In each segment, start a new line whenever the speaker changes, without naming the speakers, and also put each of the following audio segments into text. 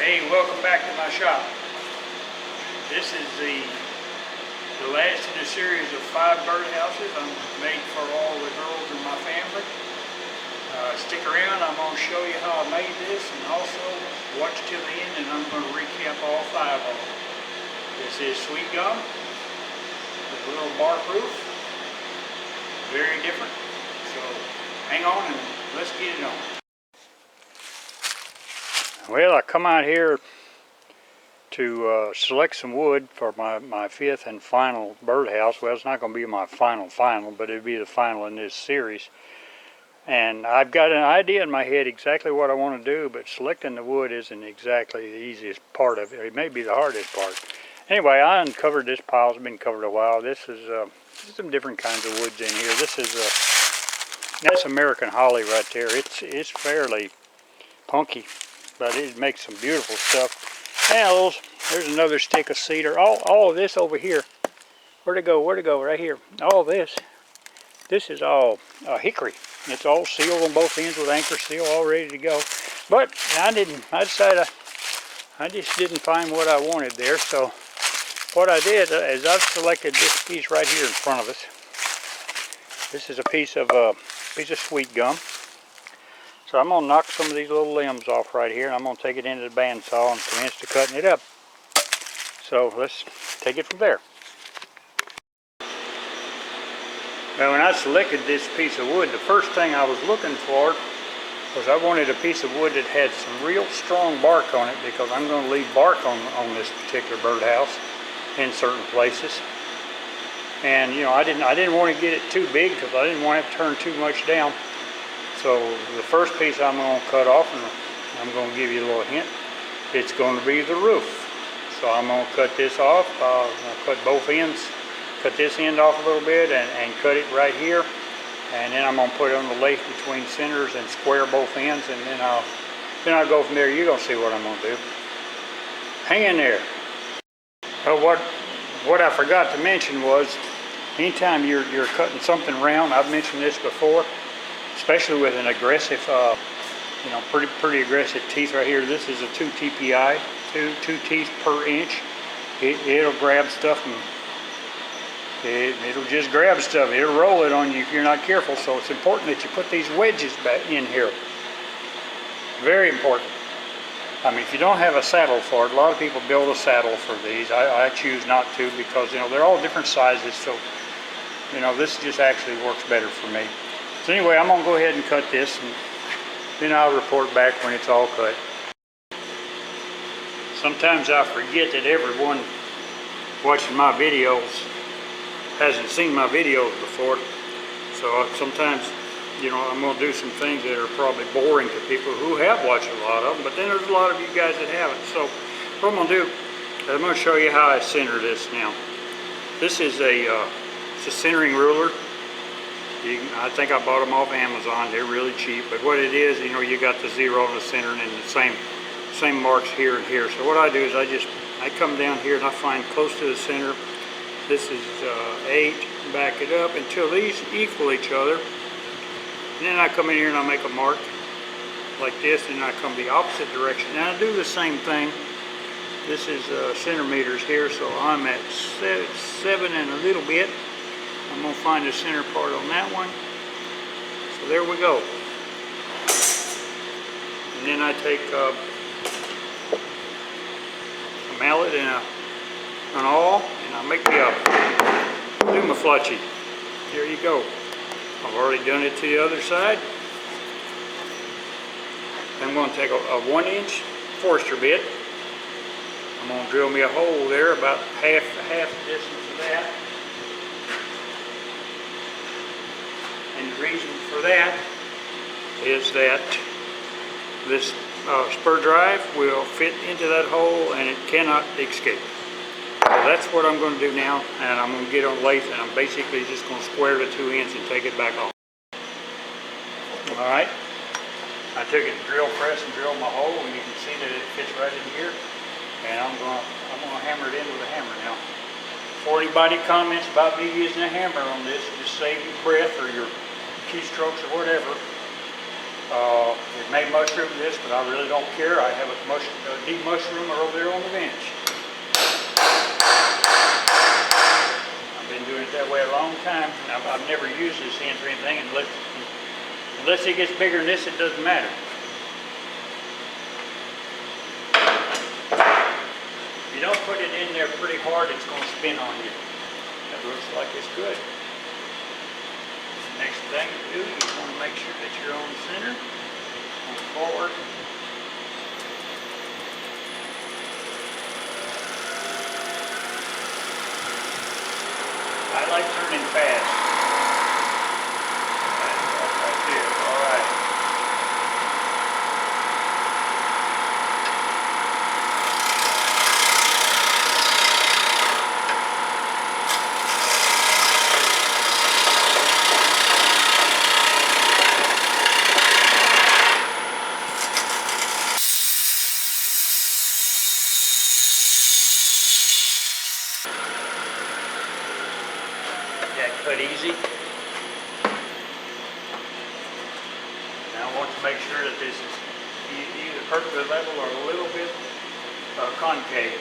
Hey, welcome back to my shop. This is the last in a series of 5 birdhouses I'm made for all the girls in my family. Stick around, I'm going to show you how I made this, and also watch till the end and I'm going to recap all 5 of them. This is sweet gum with a little bark roof. Very different. So hang on and let's get it on. Well, I come out here to select some wood for my 5th and final birdhouse. Well, it's not going to be my final, but it'll be the final in this series. And I've got an idea in my head exactly what I want to do, but selecting the wood isn't exactly the easiest part of it. It may be the hardest part. Anyway, I uncovered this pile. It's been covered a while. This is some different kinds of woods in here. This is that's American holly right there. It's fairly punky, but it makes some beautiful stuff. Now, there's another stick of cedar. All of this over here. Where'd it go? Right here. All this is all hickory. It's all sealed on both ends with anchor seal, all ready to go. But I decided I just didn't find what I wanted there. So what I did is I've selected this piece right here in front of us. This is a piece of sweet gum. So I'm going to knock some of these little limbs off right here, and I'm going to take it into the bandsaw and commence to cutting it up. So let's take it from there. Now, when I selected this piece of wood, the first thing I was looking for was I wanted a piece of wood that had some real strong bark on it, because I'm going to leave bark on this particular birdhouse in certain places. And you know, I didn't want to get it too big because I didn't want it to turn too much down. So the first piece I'm going to cut off, and I'm going to give you a little hint, it's going to be the roof. So I'm going to cut this off. I'll cut both ends, cut this end off a little bit and cut it right here. And then I'm going to put it on the lathe between centers and square both ends, and then I'll go from there. You're going to see what I'm going to do. Hang in there. Well, what I forgot to mention was, anytime you're cutting something round, I've mentioned this before, especially with an aggressive, pretty aggressive teeth right here. This is a 2 TPI, two teeth per inch. It'll grab stuff, and it'll just grab stuff. It'll roll it on you if you're not careful. So it's important that you put these wedges back in here. Very important. I mean, if you don't have a saddle for it, a lot of people build a saddle for these. I choose not to, because they're all different sizes. So this just actually works better for me. So anyway, I'm going to go ahead and cut this, and then I'll report back when it's all cut. Sometimes I forget that everyone watching my videos hasn't seen my videos before. So sometimes, I'm going to do some things that are probably boring to people who have watched a lot of them, but then there's a lot of you guys that haven't. So what I'm going to do is I'm going to show you how I center this now. This is it's a centering ruler. I think I bought them off Amazon. They're really cheap. But what it is, you got the 0 in the center, and then the same marks here and here. So what I do is I come down here and I find close to the center. This is 8. Back it up until these equal each other. And then I come in here and I make a mark like this, and I come the opposite direction. Now I do the same thing. This is centimeters here, so I'm at 7 and a little bit. I'm going to find the center part on that one. So there we go. And then I take a mallet and an awl, and I make me a lumaflucci. There you go. I've already done it to the other side. I'm going to take a 1-inch Forster bit. I'm going to drill me a hole there about half the distance of that. And the reason for that is that this spur drive will fit into that hole and it cannot escape. So that's what I'm going to do now, and I'm going to get on lathe, and I'm basically just going to square the 2 ends and take it back off. Alright, I took a drill press and drilled my hole, and you can see that it fits right in here, and I'm going to hammer it in with a hammer now. Before anybody comments about me using a hammer on this, just save your breath or your keystrokes or whatever. It may mushroom this, but I really don't care. I have a deep mushroomer over there on the bench. I've been doing it that way a long time. I've never used this hand for anything unless it gets bigger than this, it doesn't matter. If you don't put it in there pretty hard, it's going to spin on you. That looks like it's good. Next thing to do, you want to make sure that you're on center, on forward. I like turning fast. Right there, all right. Cut easy. Now I want to make sure that this is either perfectly level or a little bit concave.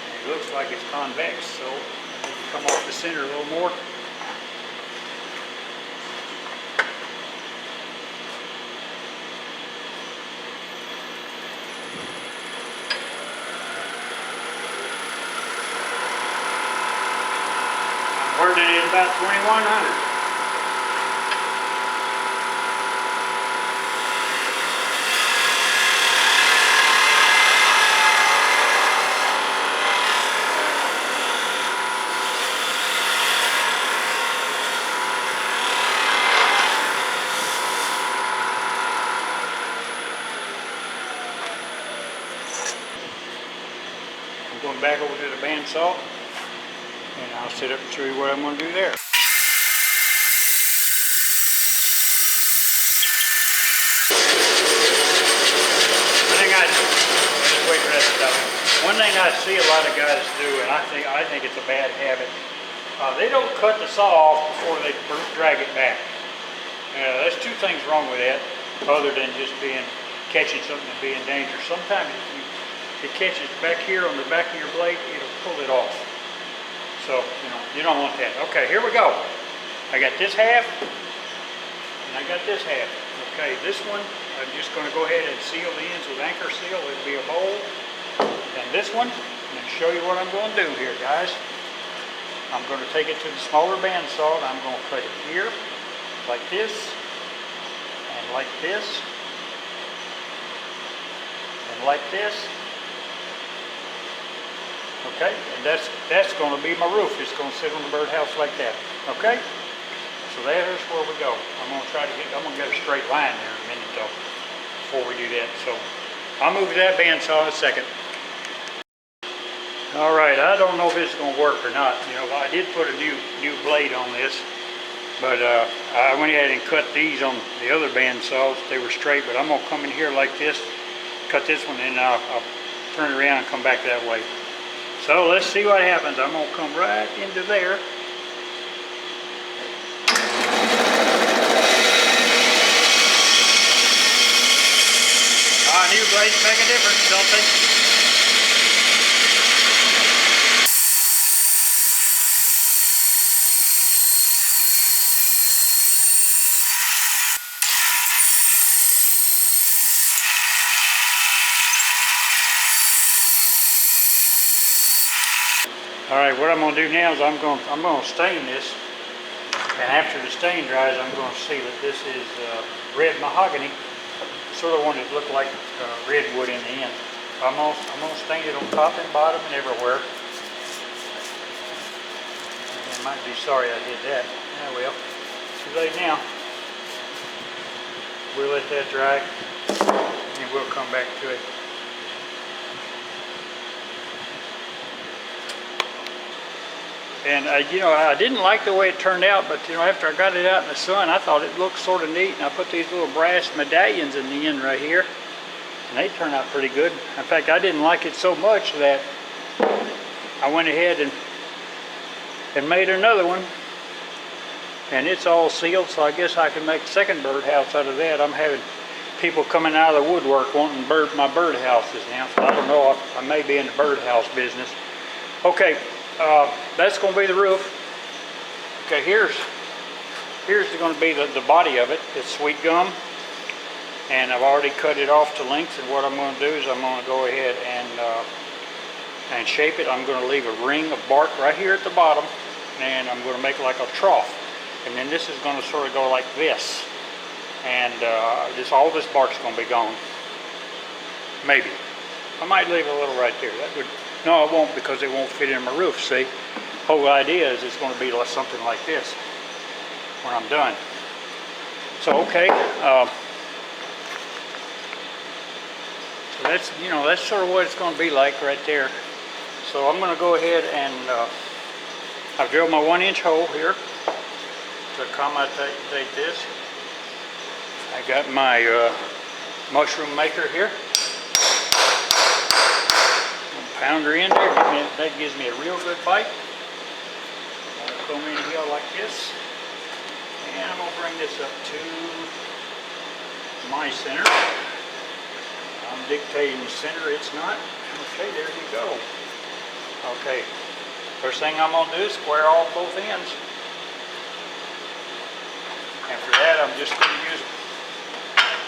And it looks like it's convex, so I need to come off the center a little more. Burning it about 2100. I'm going back over to the bandsaw. And I'll sit up and show you what I'm going to do there. One thing I see a lot of guys do, and I think it's a bad habit, they don't cut the saw off before they drag it back. There's two things wrong with that, other than just catching something and being dangerous. Sometimes if it catches back here on the back of your blade, it'll pull it off. So, you don't want that. Okay, here we go. I got this half, and I got this half. Okay, this one, I'm just going to go ahead and seal the ends with anchor seal. It'll be a bowl. And this one, I'm going to show you what I'm going to do here, guys. I'm going to take it to the smaller bandsaw, and I'm going to cut it here, like this, and like this, and like this. Okay, and that's going to be my roof. It's going to sit on the birdhouse like that. Okay, so there's where we go. I'm going to get a straight line there in a minute though, before we do that. So I'll move to that bandsaw in a second. All right, I don't know if it's going to work or not. I did put a new blade on this, but I went ahead and cut these on the other bandsaws. They were straight, but I'm going to come in here like this, cut this one, and I'll turn it around and come back that way. So let's see what happens. I'm going to come right into there. New blades make a difference, don't they? All right, what I'm going to do now is I'm going to stain this, and after the stain dries, I'm going to seal it. This is red mahogany. Sort of wanted it to look like redwood in the end. I'm going to stain it on top and bottom and everywhere. And I might be sorry I did that. Oh well, too late now. We'll let that dry, and we'll come back to it. And I didn't like the way it turned out, but after I got it out in the sun, I thought it looked sort of neat. And I put these little brass medallions in the end right here, and they turned out pretty good. In fact, I didn't like it so much that I went ahead and made another one and it's all sealed, so I guess I can make a second birdhouse out of that. I'm having people coming out of the woodwork wanting my birdhouses now, so I don't know, I may be in the birdhouse business. Okay, that's going to be the roof. Okay, here's going to be the body of it. It's sweet gum, and I've already cut it off to length, and what I'm going to do is I'm going to go ahead and shape it. I'm going to leave a ring of bark right here at the bottom, and I'm going to make like a trough, and then this is going to sort of go like this, and all this bark's going to be gone. Maybe I might leave a little right there. That would, no, I won't, because it won't fit in my roof. See, whole idea is it's going to be like something like this when I'm done. So okay, so that's sort of what it's going to be like right there. So I'm going to go ahead and I've drilled my 1-inch hole here to accommodate this. I got my mushroom maker here. Pounder in there, that gives me a real good bite. Come in here like this, and I'm going to bring this up to my center. I'm dictating the center, it's not. Okay, there you go. Okay, first thing I'm going to do is square off both ends. And for that, I'm just going to use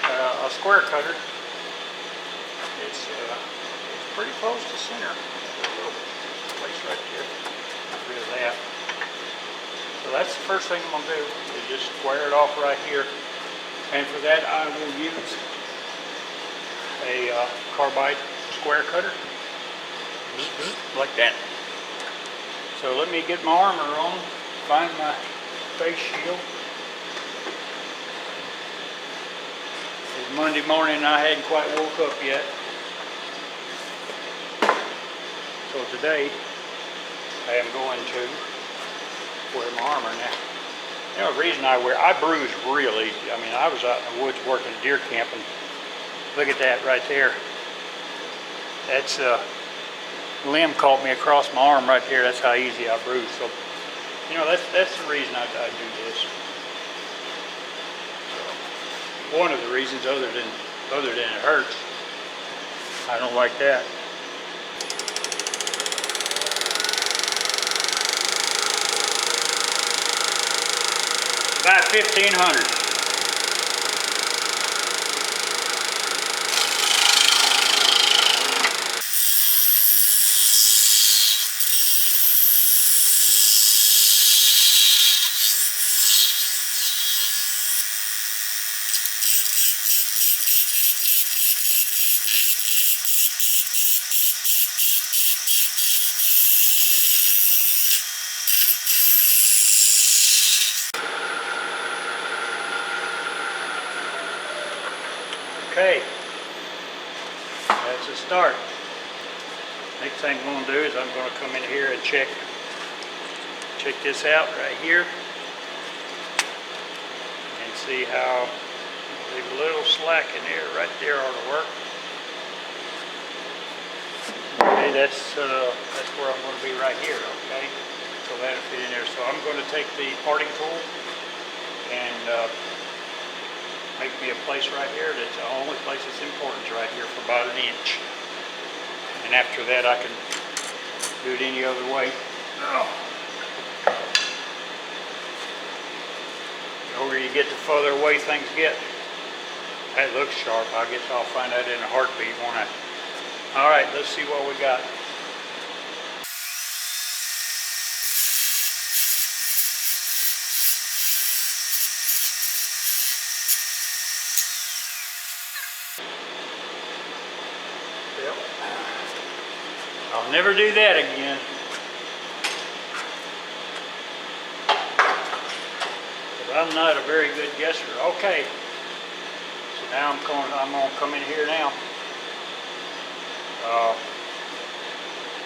a square cutter. It's pretty close to center. A little place right there. Get rid of that. So that's the first thing I'm going to do, is just square it off right here. And for that, I will use a carbide square cutter. Like that. So let me get my armor on, find my face shield. It's Monday morning and I hadn't quite woke up yet. So today, I am going to wear my armor now. You know, the reason I bruise real easy. I mean, I was out in the woods working deer camp, and look at that right there. That's limb caught me across my arm right there. That's how easy I bruise. So, you know, that's the reason I do this. So, one of the reasons, other than it hurts. I don't like that. About 1,500. Okay, that's a start. Next thing I'm going to do is I'm going to come in here and check this out right here and see how, leave a little slack in there. Right there ought to work. Okay, that's where I'm going to be right here. Okay, so that'll fit in there. So I'm going to take the parting tool and make me a place right here. That's the only place that's important, right here for about 1 inch. And after that, I can do it any other way. The older you get, the further away things get. That looks sharp. I guess I'll find out in a heartbeat, won't I? All right, let's see what we got. I'll never do that again. But I'm not a very good guesser. Okay. So now I'm going to come in here now.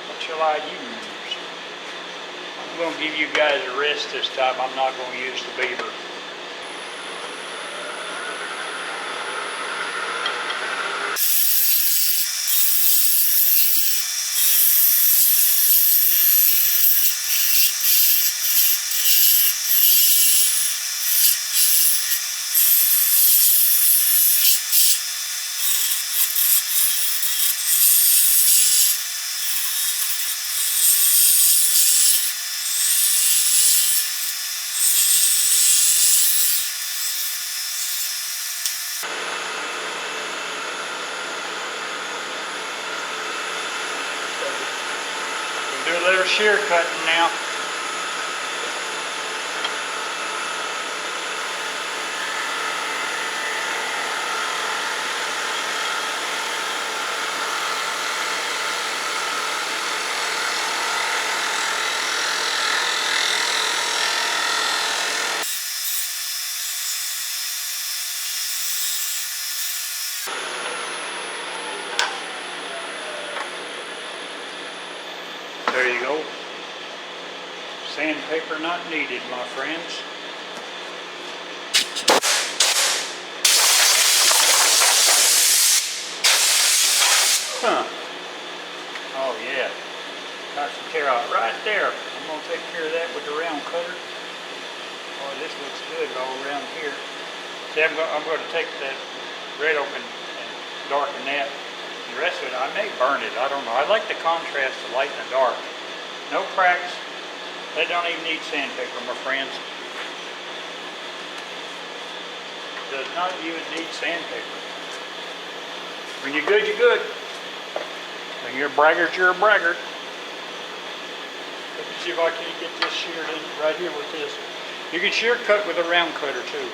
What shall I use? I'm going to give you guys a rest this time. I'm not going to use the beaver. little shear cutting now. There you go. Sandpaper not needed, my friends. Huh. Oh yeah. Got some tear out right there. I'm going to take care of that with the round cutter. Oh, this looks good all around here. See, I'm going to take that red oak and darken that. The rest of it, I may burn it. I don't know. I like the contrast of light and dark. No cracks. They don't even need sandpaper, my friends. Does not even need sandpaper. When you're good, you're good. When you're a braggart, you're a braggart. Let me see if I can get this sheared in right here with this. You can shear cut with a round cutter too.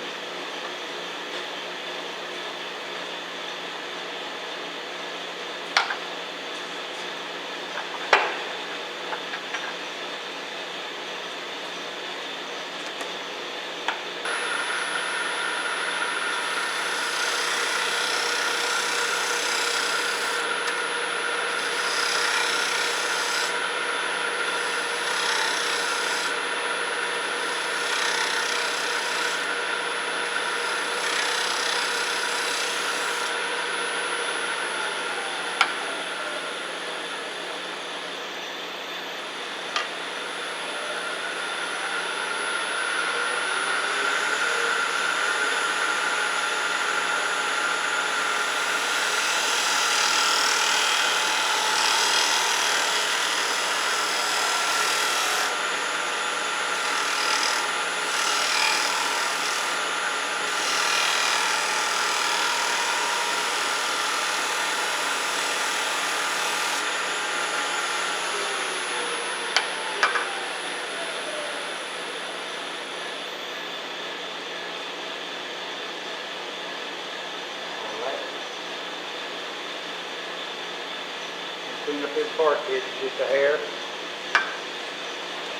Clean up this bark edge just a hair.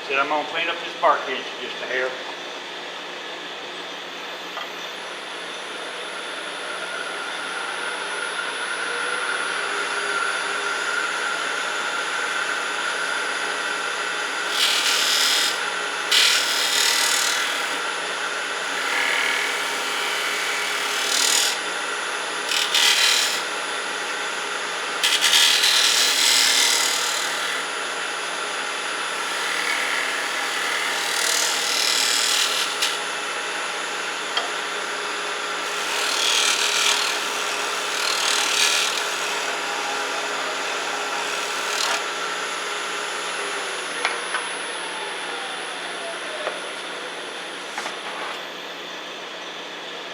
Said I'm going to clean up this bark edge just a hair.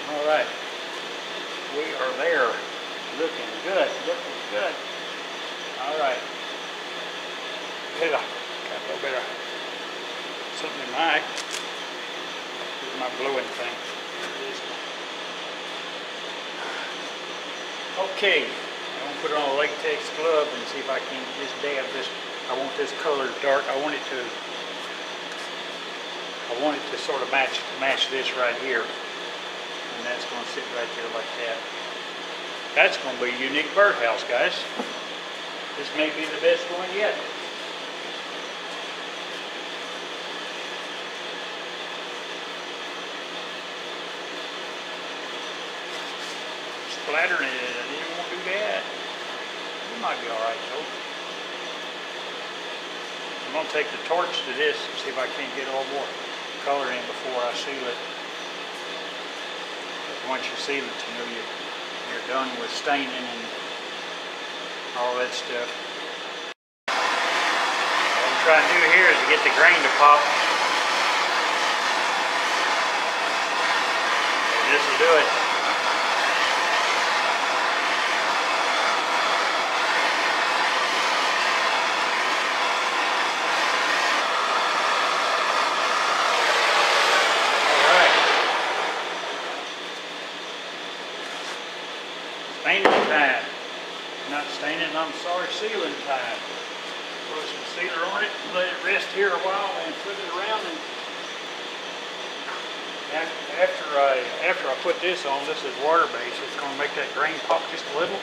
All right, we are there. Looking good, looking good. All right. Got a little bit of something in my eye. This is my blowing thing. Okay, I'm going to put on a latex glove and see if I can just dab this. I want this color dark. I want it to sort of match this right here. And that's going to sit right there like that. That's going to be a unique birdhouse, guys. This may be the best one yet. Splattering it, I didn't want to do that. It might be alright though. I'm going to take the torch to this and see if I can't get a little more color in before I seal it. Once you seal it, you know you're done with staining and all that stuff. What I'm trying to do here is to get the grain to pop. And this will do it. some sorry sealing time. Put some sealer on it, let it rest here a while, and flip it around. And after I put this on, this is water based. It's going to make that grain pop just a little.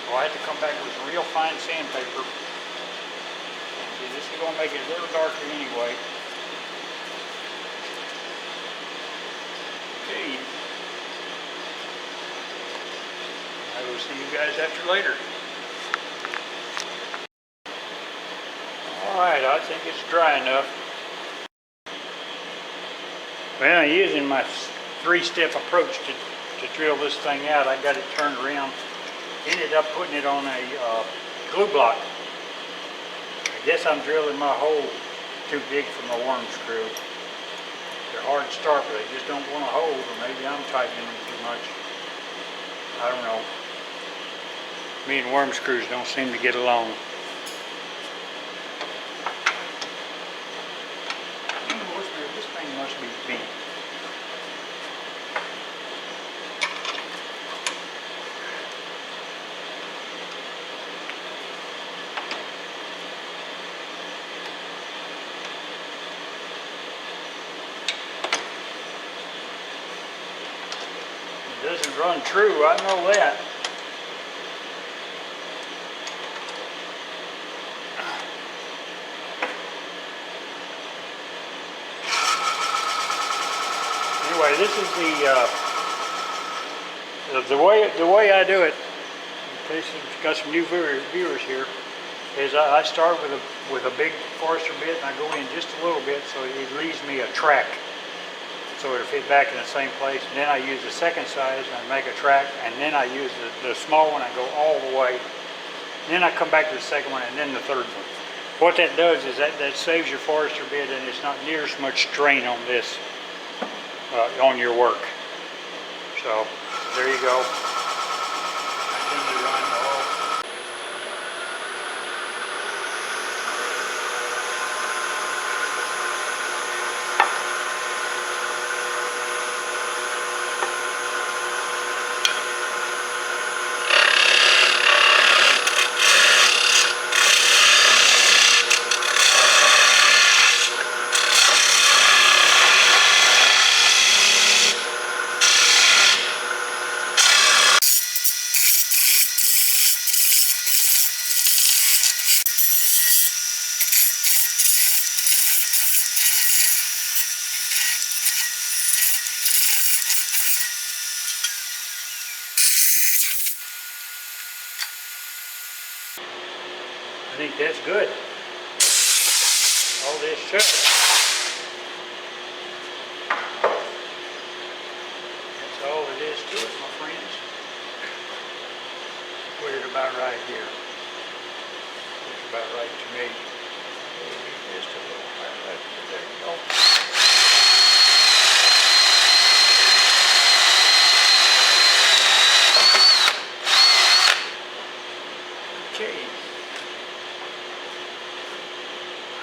So I have to come back with some real fine sandpaper. See, this is going to make it a little darker anyway. Okay. I will see you guys after later. Alright, I think it's dry enough. Well, using my three-step approach to drill this thing out, I got it turned around. Ended up putting it on a glue block. I guess I'm drilling my hole too big for my worm screw. They're hard to start, but they just don't want to hold, or maybe I'm tightening them too much. I don't know. Me and worm screws don't seem to get along. This thing must be bent. It doesn't run true, I know that. Anyway, this is the way I do it. In case you've got some new viewers here, is I start with a big forester bit, and I go in just a little bit so it leaves me a track, so it'll fit back in the same place. And then I use the second size and I make a track, and then I use the small one. I go all the way. And then I come back to the second one, and then the third one. What that does is that saves your forester bit, and it's not near as much strain on this. On your work. So there you go. I think that's good. All this shut. That's all it is to it, my friends. Put it about right here. Looks about right to me. Just a little right there. There you go. Okay.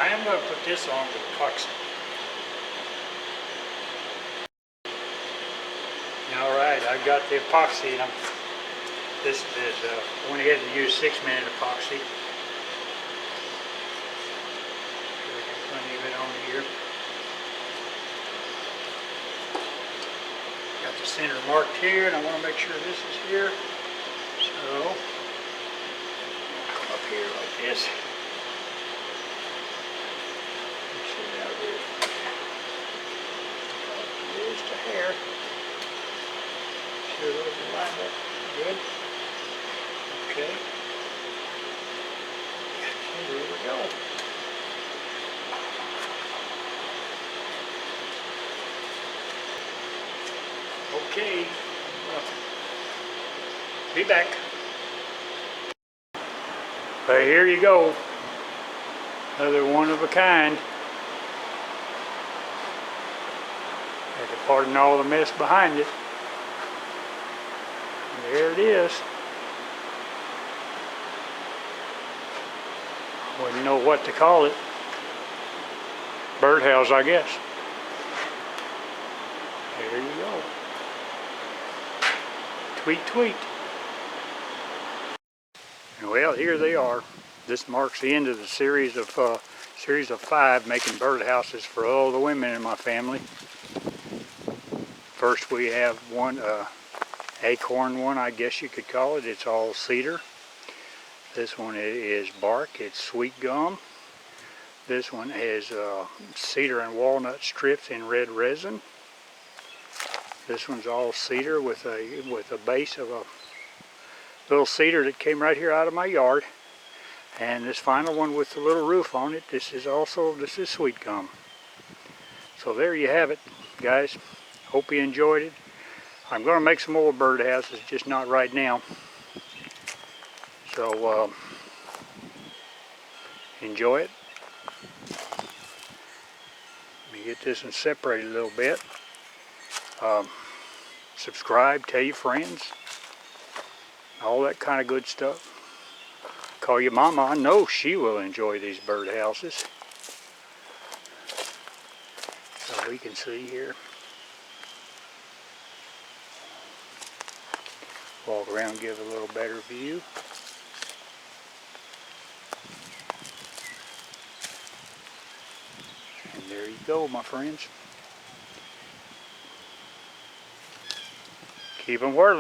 I am going to put this on with epoxy. Alright, I've got the epoxy. This is, I went ahead and used 6-minute epoxy. Get plenty of it on here. Got the center marked here, and I want to make sure this is here. So, come up here like this. Just a hair. Sure those are lined up good. Okay. Here we go. Okay. Be back. But here you go. Another one of a kind. Had to pardon all the mess behind it. And there it is. Wouldn't know what to call it. Birdhouse, I guess. There you go. Tweet, tweet. Well, here they are. This marks the end of the series of 5 making birdhouses for all the women in my family. First we have one acorn one, I guess you could call it. It's all cedar. This one is bark. It's sweet gum. This one has cedar and walnut strips in red resin. This one's all cedar with a base of a little cedar that came right here out of my yard. And this final one with the little roof on it, this is sweet gum. So there you have it, guys. Hope you enjoyed it. I'm going to make some more birdhouses, just not right now. So enjoy it. Let me get this one separated a little bit. Subscribe, tell your friends, all that kind of good stuff. Call your mama. I know she will enjoy these birdhouses. So we can see here. Walk around, give a little better view. And there you go, my friends. Keep them whirling.